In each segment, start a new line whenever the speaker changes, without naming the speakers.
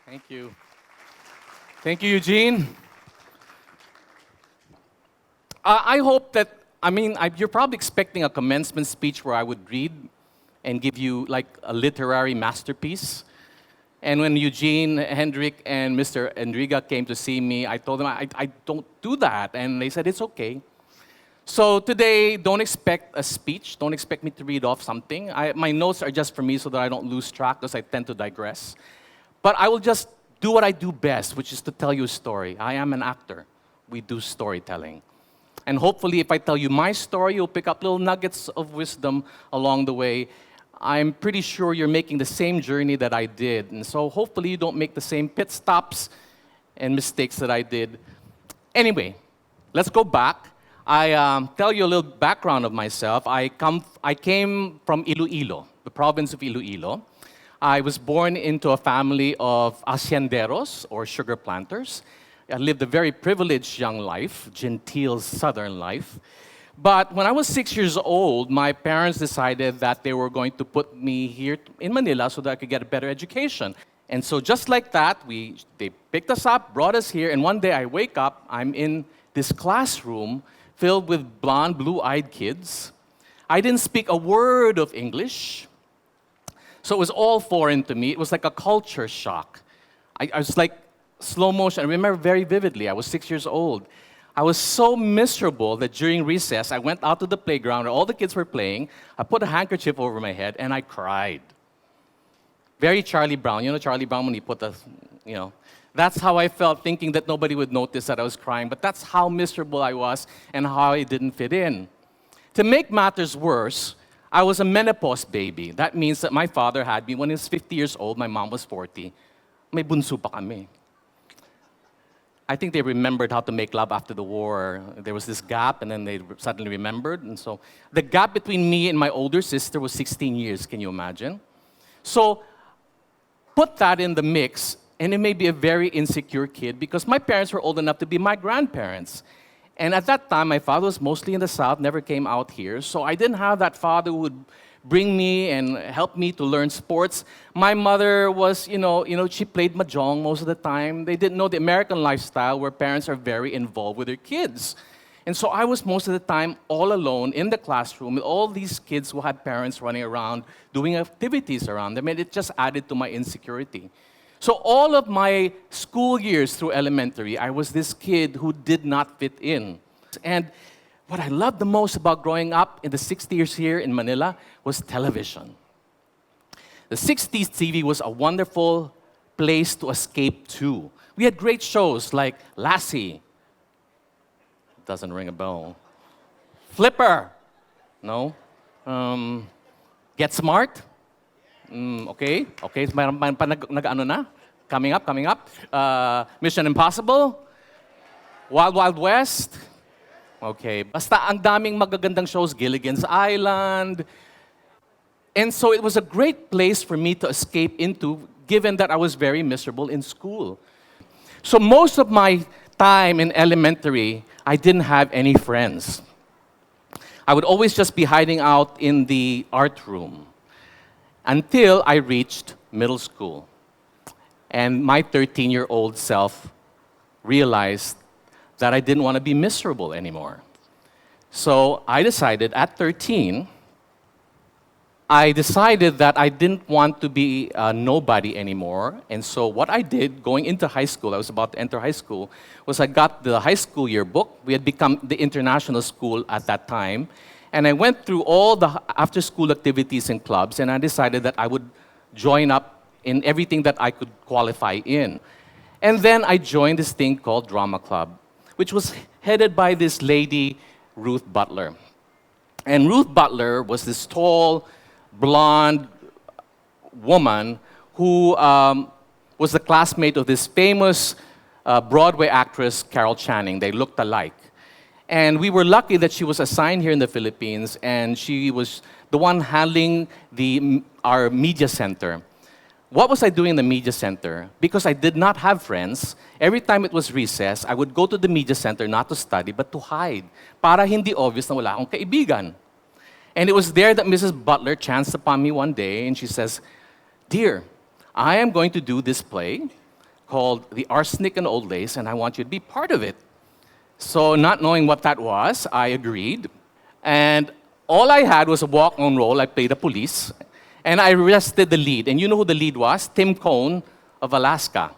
Thank you. Thank you, Eugene. I hope that, you're probably expecting a commencement speech where I would read and give you like a literary masterpiece. And when Eugene, Hendrik, and Mr. Enriga came to see me, I told them I don't do that. And they said, it's okay. So today, don't expect a speech. Don't expect me to read off something. My notes are just for me so that I don't lose track because I tend to digress. But I will just do what I do best, which is to tell you a story. I am an actor. We do storytelling. And hopefully, if I tell you my story, you'll pick up little nuggets of wisdom along the way. I'm pretty sure you're making the same journey that I did. And so hopefully you don't make the same pit stops and mistakes that I did. Anyway, let's go back. I tell you a little background of myself. I came from Iloilo, the province of Iloilo. I was born into a family of hacienderos, or sugar planters. I lived a very privileged young life, genteel southern life. But when I was 6 years old, my parents decided that they were going to put me here in Manila so that I could get a better education. And so just like that, they picked us up, brought us here, and one day I wake up, I'm in this classroom filled with blonde, blue-eyed kids. I didn't speak a word of English, so it was all foreign to me. It was like a culture shock. I was like slow motion. I remember very vividly, I was 6 years old. I was so miserable that during recess, I went out to the playground where all the kids were playing. I put a handkerchief over my head, and I cried. Very Charlie Brown. You know Charlie Brown when he put the, That's how I felt, thinking that nobody would notice that I was crying. But that's how miserable I was and how I didn't fit in. To make matters worse, I was a menopause baby. That means that my father had me when he was 50 years old, my mom was 40. May bunso pa kami. I think they remembered how to make love after the war. There was this gap, and then they suddenly remembered. And so the gap between me and my older sister was 16 years, can you imagine? So put that in the mix, and it may be a very insecure kid because my parents were old enough to be my grandparents. And at that time, my father was mostly in the South, never came out here. So I didn't have that father who would bring me and help me to learn sports. My mother was, she played mahjong most of the time. They didn't know the American lifestyle where parents are very involved with their kids. And so I was most of the time all alone in the classroom with all these kids who had parents running around, doing activities around them, and it just added to my insecurity. So all of my school years through elementary, I was this kid who did not fit in. And what I loved the most about growing up in the 60s here in Manila was television. The 60s TV was a wonderful place to escape to. We had great shows like Lassie. Doesn't ring a bell. Flipper. No. Get Smart. Okay. Mayroon pa nag-ano na? Coming up. Mission Impossible. Wild Wild West. Okay. Basta ang daming magagandang shows, Gilligan's Island. And so it was a great place for me to escape into, given that I was very miserable in school. So most of my time in elementary, I didn't have any friends. I would always just be hiding out in the art room until I reached middle school. And my 13-year-old self realized that I didn't want to be miserable anymore. So I decided at 13, I decided that I didn't want to be a nobody anymore. And so what I did going into high school, I was about to enter high school, was I got the high school yearbook. We had become the international school at that time. And I went through all the after-school activities and clubs, and I decided that I would join up in everything that I could qualify in. And then I joined this thing called Drama Club, which was headed by this lady, Ruth Butler. And Ruth Butler was this tall, blonde woman who was the classmate of this famous Broadway actress, Carol Channing. They looked alike. And we were lucky that she was assigned here in the Philippines, and she was the one handling our media center. What was I doing in the media center? Because I did not have friends, every time it was recess, I would go to the media center not to study, but to hide. Para hindi obvious na wala akong kaibigan. And it was there that Mrs. Butler chanced upon me one day, and she says, "Dear, I am going to do this play. called The Arsenic and Old Lace, and I want you to be part of it. So not knowing what that was, I agreed. And all I had was a walk-on role. I played a police. And I arrested the lead. And you know who the lead was? Tim Cohn of Alaska,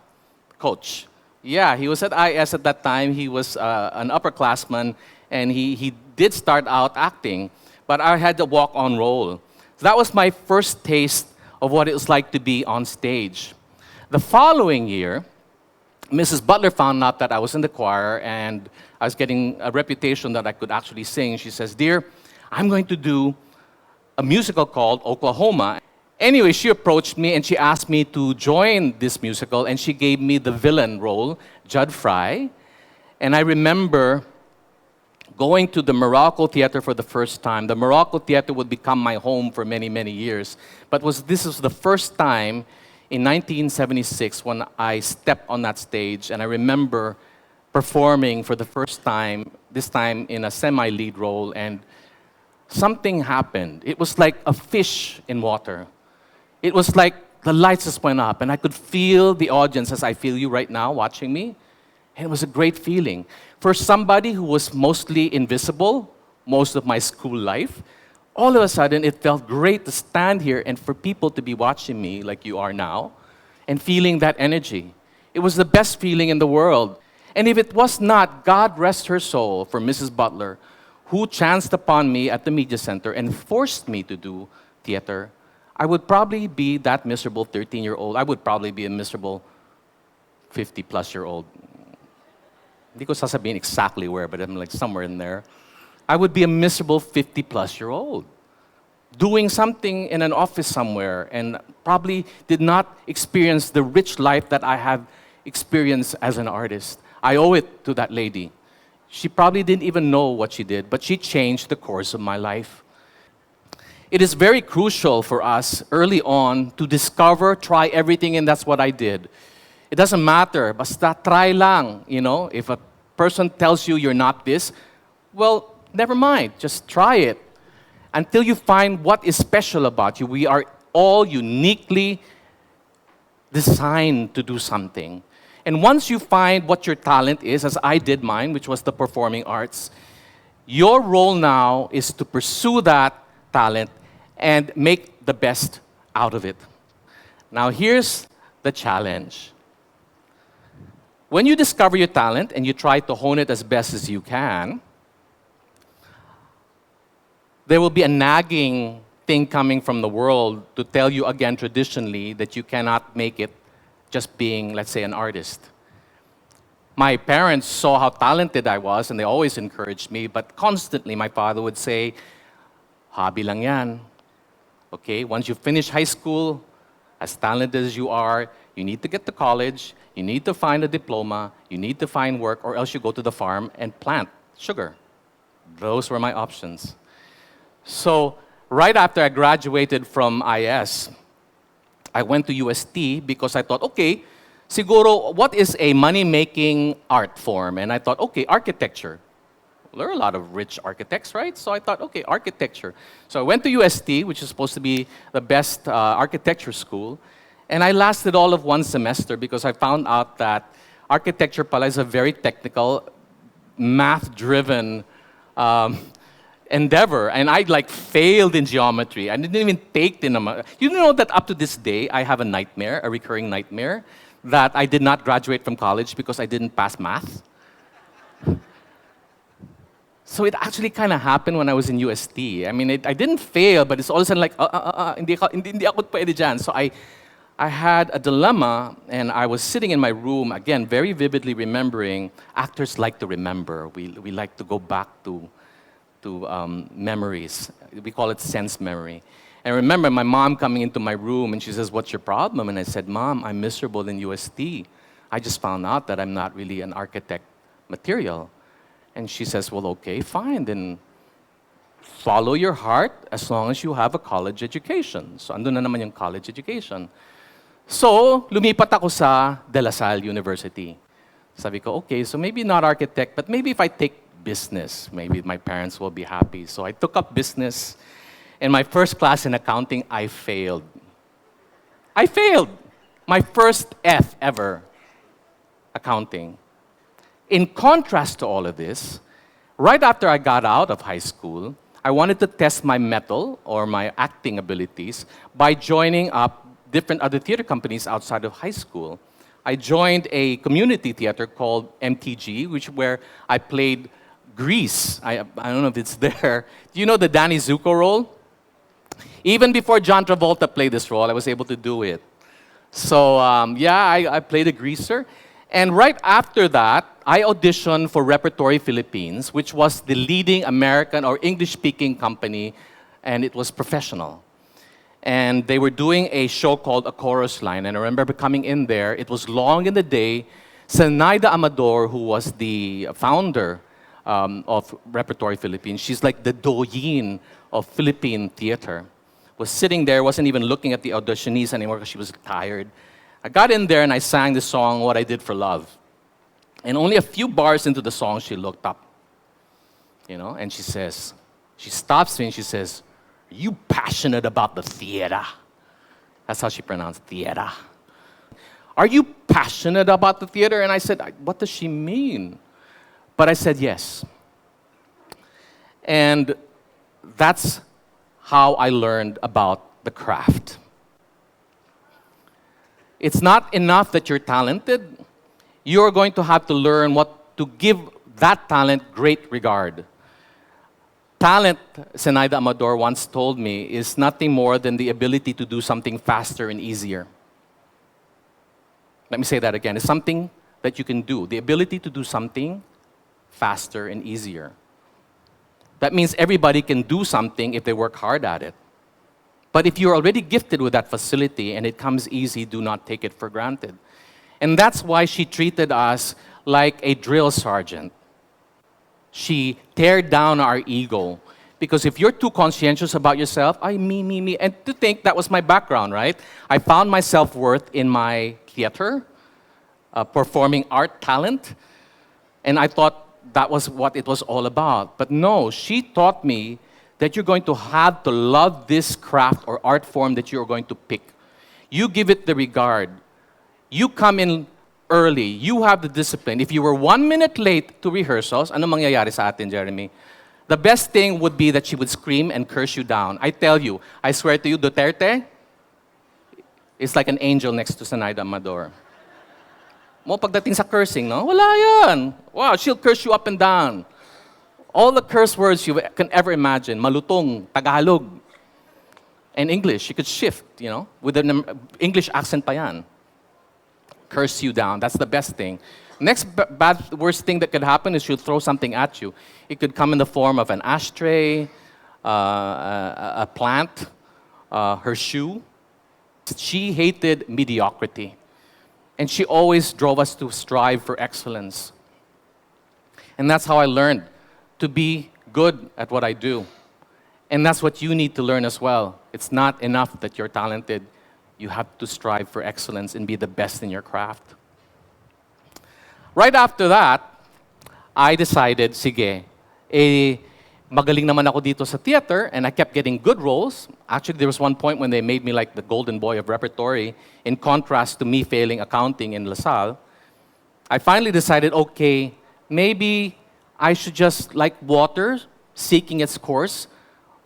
coach. Yeah, he was at IS at that time. He was an upperclassman, and he did start out acting. But I had the walk-on role. So that was my first taste of what it was like to be on stage. The following year, Mrs. Butler found out that I was in the choir and I was getting a reputation that I could actually sing. She says, "Dear, I'm going to do a musical called Oklahoma." Anyway, she approached me and she asked me to join this musical, and she gave me the villain role, Judd Fry. And I remember going to the Morocco Theater for the first time. The Morocco Theater would become my home for many, many years. But this was the first time in 1976 when I stepped on that stage, and I remember performing for the first time, this time in a semi-lead role, and something happened. It was like a fish in water. It was like the lights just went up, and I could feel the audience as I feel you right now watching me. And it was a great feeling. For somebody who was mostly invisible most of my school life, all of a sudden it felt great to stand here and for people to be watching me like you are now and feeling that energy. It was the best feeling in the world. And if it was not, God rest her soul, for Mrs. Butler, who chanced upon me at the media center and forced me to do theater, I would probably be that miserable 13-year-old. I would probably be a miserable 50-plus-year-old. Hindi ko sasabihin exactly where, but I'm like somewhere in there. I would be a miserable 50-plus-year-old doing something in an office somewhere and probably did not experience the rich life that I have experienced as an artist. I owe it to that lady. She probably didn't even know what she did, but she changed the course of my life. It is very crucial for us early on to discover, try everything, and that's what I did. It doesn't matter, basta try lang, you know. If a person tells you you're not this, well, never mind, just try it. Until you find what is special about you. We are all uniquely designed to do something. And once you find what your talent is, as I did mine, which was the performing arts, your role now is to pursue that talent and make the best out of it. Now here's the challenge. When you discover your talent and you try to hone it as best as you can, there will be a nagging thing coming from the world to tell you again traditionally that you cannot make it just being, let's say, an artist. My parents saw how talented I was and they always encouraged me, but constantly my father would say, hobby lang yan. Okay, once you finish high school, as talented as you are, you need to get to college, you need to find a diploma, you need to find work, or else you go to the farm and plant sugar. Those were my options. So, right after I graduated from IS, I went to UST because I thought, okay, siguro, what is a money-making art form? And I thought, okay, architecture. There are a lot of rich architects, right? So I thought, okay, architecture. So I went to UST, which is supposed to be the best architecture school, and I lasted all of one semester because I found out that architecture pala is a very technical, math-driven endeavor, and I failed in geometry. I didn't even take the. You know that up to this day, I have a nightmare, a recurring nightmare, that I did not graduate from college because I didn't pass math. So it actually kind of happened when I was in UST. I mean, I didn't fail, but it's all of a sudden like, hindi ako pwede dyan. So I had a dilemma, and I was sitting in my room, again, very vividly remembering. Actors like to remember. We like to go back to memories. We call it sense memory. And I remember my mom coming into my room, and she says, "What's your problem?" And I said, "Mom, I'm miserable in UST. I just found out that I'm not really an architect material." And she says, "Well, okay, fine, then follow your heart as long as you have a college education." So, andun na naman yung college education. So, lumipat ako sa De La Salle University. Sabi ko, okay, so maybe not architect, but maybe if I take business, maybe my parents will be happy. So I took up business. In my first class in accounting, I failed. I failed. My first F ever accounting. In contrast to all of this, right after I got out of high school, I wanted to test my mettle or my acting abilities by joining up different other theater companies outside of high school. I joined a community theater called MTG, where I played Grease. I don't know if it's there. Do you know the Danny Zuko role? Even before John Travolta played this role, I was able to do it. So I played a greaser. And right after that, I auditioned for Repertory Philippines, which was the leading American or English-speaking company, and it was professional. And they were doing a show called A Chorus Line, and I remember coming in there. It was long in the day. Zenaida Amador, who was the founder of Repertory Philippines, she's like the doyen of Philippine theater, was sitting there, wasn't even looking at the auditionees anymore because she was tired. I got in there and I sang the song, What I Did for Love. And only a few bars into the song, she looked up, and she says, she stops me and she says, "Are you passionate about the theater?" That's how she pronounced theater. "Are you passionate about the theater?" And I said, "What does she mean?" But I said yes. And that's how I learned about the craft. It's not enough that you're talented. You're going to have to learn what to give that talent great regard. Talent, Zenaida Amador once told me, is nothing more than the ability to do something faster and easier. Let me say that again. It's something that you can do. The ability to do something faster and easier. That means everybody can do something if they work hard at it. But if you're already gifted with that facility and it comes easy, do not take it for granted. And that's why she treated us like a drill sergeant. She teared down our ego. Because if you're too conscientious about yourself, me, and to think that was my background, right? I found my self-worth in my theater, performing art talent, and I thought that was what it was all about. But no, she taught me that you're going to have to love this craft or art form that you're going to pick. You give it the regard. You come in early. You have the discipline. If you were 1 minute late to rehearsals, ano mangyayari sa atin, Jeremy? The best thing would be that she would scream and curse you down. I tell you, I swear to you, Duterte is like an angel next to Zenaida Amador. Mo pagdating sa cursing, no? Wala yan. Wow, she'll curse you up and down. All the curse words you can ever imagine, malutong, Tagalog, and English, she could shift, with an English accent pa yan. Curse you down, that's the best thing. Next worst thing that could happen is she'll throw something at you. It could come in the form of an ashtray, a plant, her shoe. She hated mediocrity. And she always drove us to strive for excellence. And that's how I learned to be good at what I do. And that's what you need to learn as well. It's not enough that you're talented. You have to strive for excellence and be the best in your craft. Right after that, I decided, sige, magaling naman ako dito sa theater, and I kept getting good roles. Actually, there was one point when they made me like the golden boy of repertory, in contrast to me failing accounting in LaSalle. I finally decided, okay, maybe I should just, like water, seeking its course,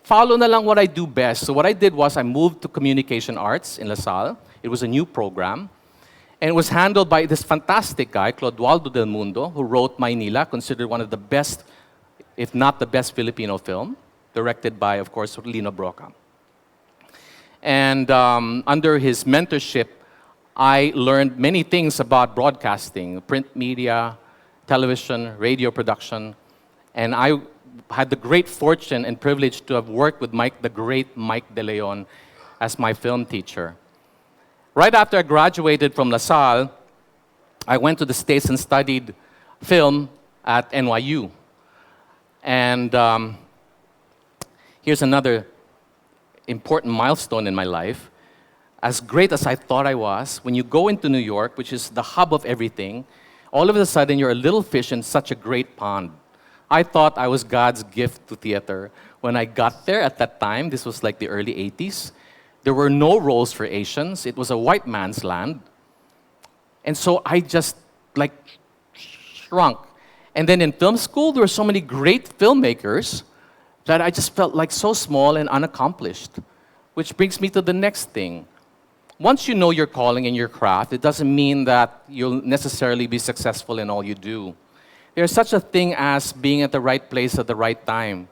follow na lang what I do best. So what I did was I moved to communication arts in LaSalle. It was a new program. And it was handled by this fantastic guy, Clodoaldo Del Mundo, who wrote Maynila, considered one of the best, if not the best Filipino film, directed by, of course, Lino Broca. And under his mentorship, I learned many things about broadcasting, print media, television, radio production, and I had the great fortune and privilege to have worked with the great Mike De Leon as my film teacher. Right after I graduated from LaSalle, I went to the States and studied film at NYU. And here's another important milestone in my life. As great as I thought I was, when you go into New York, which is the hub of everything, all of a sudden you're a little fish in such a great pond. I thought I was God's gift to theater. When I got there at that time, this was like the early 80s, there were no roles for Asians. It was a white man's land. And so I just like shrunk. And then in film school, there were so many great filmmakers that I just felt like so small and unaccomplished. Which brings me to the next thing. Once you know your calling and your craft, it doesn't mean that you'll necessarily be successful in all you do. There's such a thing as being at the right place at the right time.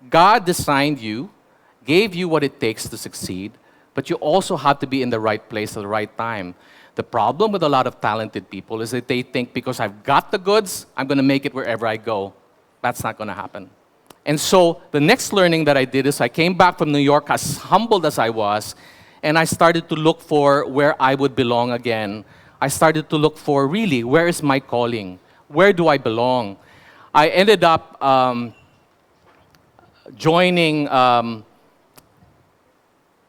God designed you, gave you what it takes to succeed, but you also have to be in the right place at the right time. The problem with a lot of talented people is that they think because I've got the goods, I'm going to make it wherever I go. That's not going to happen. And so the next learning that I did is I came back from New York as humbled as I was, and I started to look for where I would belong again. I started to look for, really, where is my calling? Where do I belong? I ended up joining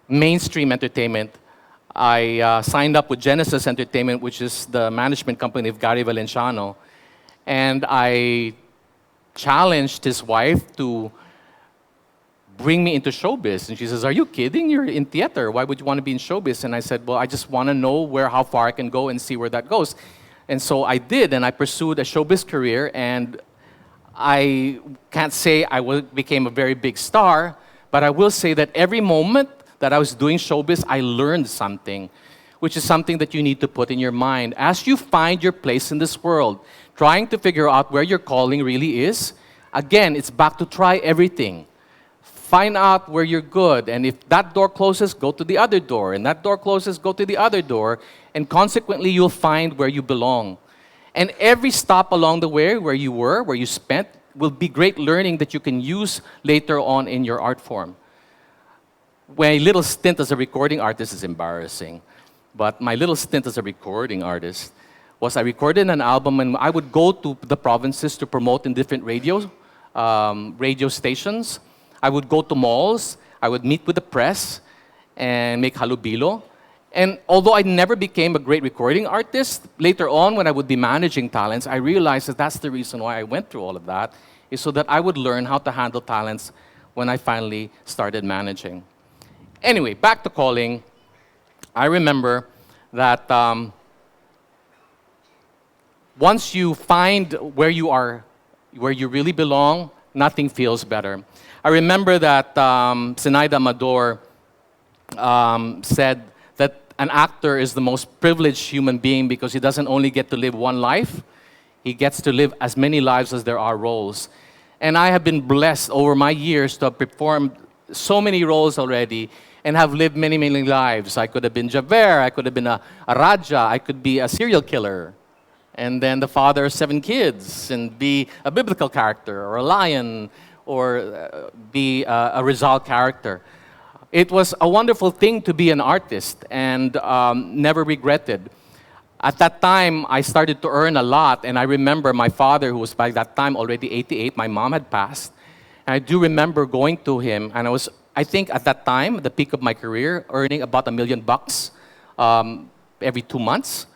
mainstream entertainment. I signed up with Genesis Entertainment, which is the management company of Gary Valenciano, and I challenged his wife to bring me into showbiz. And she says, "Are you kidding? You're in theater. Why would you want to be in showbiz?" And I said, "Well, I just want to know how far I can go and see where that goes." And so I did, and I pursued a showbiz career, and I can't say I became a very big star, but I will say that every moment that I was doing showbiz, I learned something, which is something that you need to put in your mind. As you find your place in this world, trying to figure out where your calling really is, again, it's back to try everything. Find out where you're good, and if that door closes, go to the other door, and that door closes, go to the other door, and consequently, you'll find where you belong. And every stop along the way where you were, where you spent, will be great learning that you can use later on in your art form. My little stint as a recording artist is embarrassing, but my little stint as a recording artist was I recorded an album, and I would go to the provinces to promote in different radio stations. I would go to malls, I would meet with the press and make halubilo. And although I never became a great recording artist, later on when I would be managing talents, I realized that that's the reason why I went through all of that, is so that I would learn how to handle talents when I finally started managing. Anyway, back to calling. I remember that once you find where you are, where you really belong, nothing feels better. I remember that Zenaida Amador said that an actor is the most privileged human being because he doesn't only get to live one life, he gets to live as many lives as there are roles. And I have been blessed over my years to have performed so many roles already and have lived many, many lives. I could have been Javert, I could have been a Raja, I could be a serial killer, and then the father of 7 kids, and be a biblical character, or a lion, or be a Rizal character. It was a wonderful thing to be an artist, and never regretted. At that time, I started to earn a lot, and I remember my father, who was by that time already 88, my mom had passed, and I do remember going to him, and I think at that time, at the peak of my career, earning about $1 million every 2 months.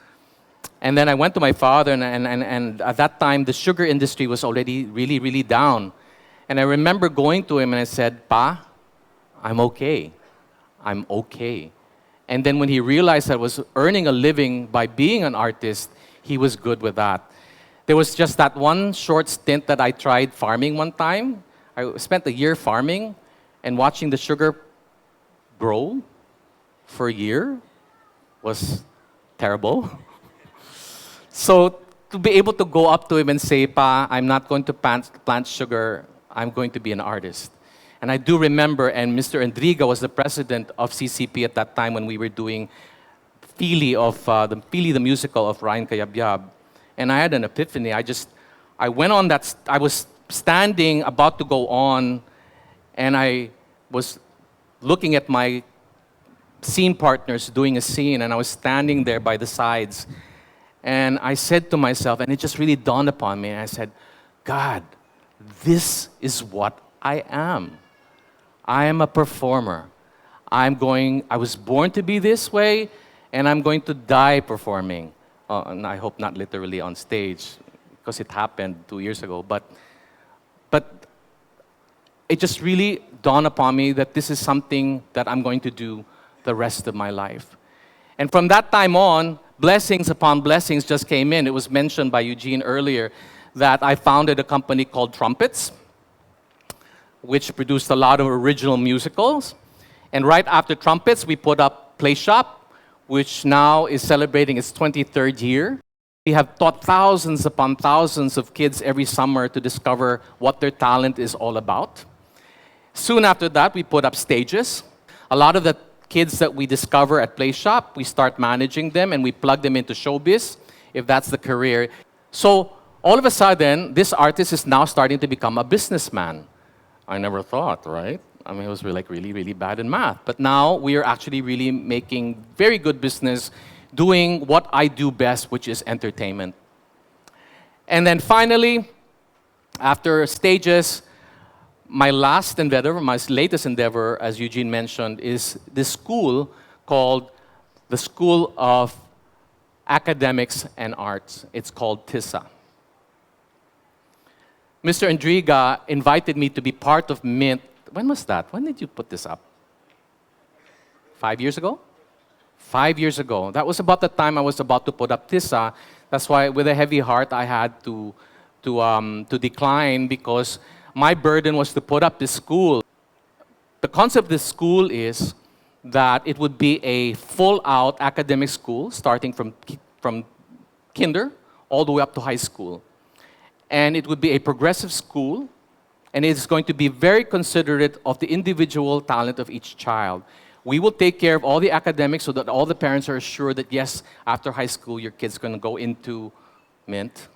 And then I went to my father, and at that time, the sugar industry was already really, really down. And I remember going to him and I said, "Pa, I'm okay. I'm okay." And then when he realized I was earning a living by being an artist, he was good with that. There was just that one short stint that I tried farming one time. I spent a year farming and watching the sugar grow for a year was terrible. So to be able to go up to him and say, "Pa, I'm not going to plant sugar, I'm going to be an artist." And I do remember, and Mr. Endriga was the president of CCP at that time when we were doing Philly the musical of Ryan Cayabyab. And I had an epiphany. I went on that, I was standing about to go on, and I was looking at my scene partners doing a scene, and I was standing there by the sides. And I said to myself, and it just really dawned upon me, and I said, "God, this is what I am. I am a performer. I was born to be this way, and I'm going to die performing." And I hope not literally on stage, because it happened 2 years ago. But it just really dawned upon me that this is something that I'm going to do the rest of my life. And from that time on, blessings upon blessings just came in. It was mentioned by Eugene earlier that I founded a company called Trumpets, which produced a lot of original musicals. And right after Trumpets, we put up Play Shop, which now is celebrating its 23rd year. We have taught thousands upon thousands of kids every summer to discover what their talent is all about. Soon after that, we put up stages. A lot of the kids that we discover at Play Shop, we start managing them and we plug them into showbiz, if that's the career. So all of a sudden, this artist is now starting to become a businessman. I never thought, right? I mean, it was like really, really bad in math. But now we are actually really making very good business doing what I do best, which is entertainment. And then finally, after stages, my last endeavor, my latest endeavor, as Eugene mentioned, is this school called the School of Academics and Arts. It's called TISA. Mr. Endriga invited me to be part of Mint. When was that? When did you put this up? 5 years ago? 5 years ago. That was about the time I was about to put up TISA. That's why, with a heavy heart, I had to decline because my burden was to put up this school. The concept of this school is that it would be a full-out academic school, starting from kinder all the way up to high school. And it would be a progressive school, and it's going to be very considerate of the individual talent of each child. We will take care of all the academics so that all the parents are assured that, yes, after high school, your kid's going to go into Mint.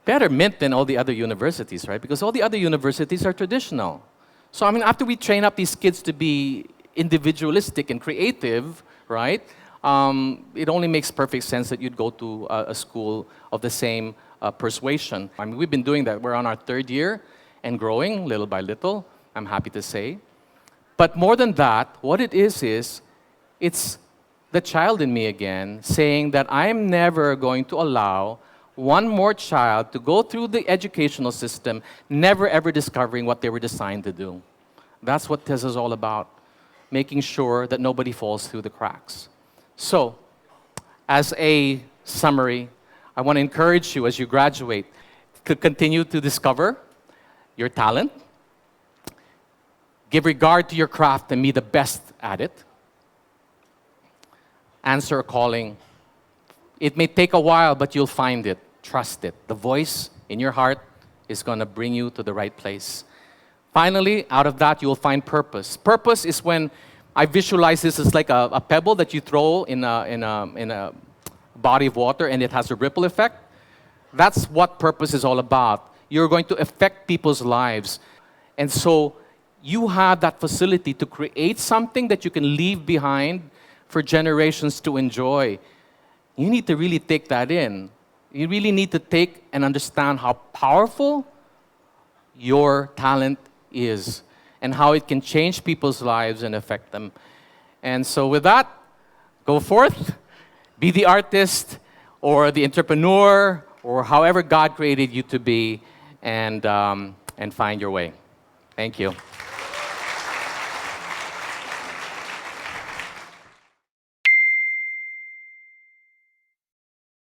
Better Mint than all the other universities, right? Because all the other universities are traditional. So, I mean, after we train up these kids to be individualistic and creative, right? It only makes perfect sense that you'd go to a school of the same persuasion. I mean, we've been doing that. We're on our 3rd year and growing little by little, I'm happy to say. But more than that, what it is it's the child in me again saying that I'm never going to allow one more child to go through the educational system, never ever discovering what they were designed to do. That's what TISA is all about, making sure that nobody falls through the cracks. So, as a summary, I want to encourage you as you graduate to continue to discover your talent, give regard to your craft and be the best at it, answer a calling. It may take a while, but you'll find it. Trust it. The voice in your heart is going to bring you to the right place. Finally, out of that, you'll find purpose. Purpose is when I visualize this as like a pebble that you throw in a body of water and it has a ripple effect. That's what purpose is all about. You're going to affect people's lives. And so you have that facility to create something that you can leave behind for generations to enjoy. You need to really take that in. You really need to take and understand how powerful your talent is and how it can change people's lives and affect them. And so with that, go forth, be the artist or the entrepreneur or however God created you to be, and find your way. Thank you.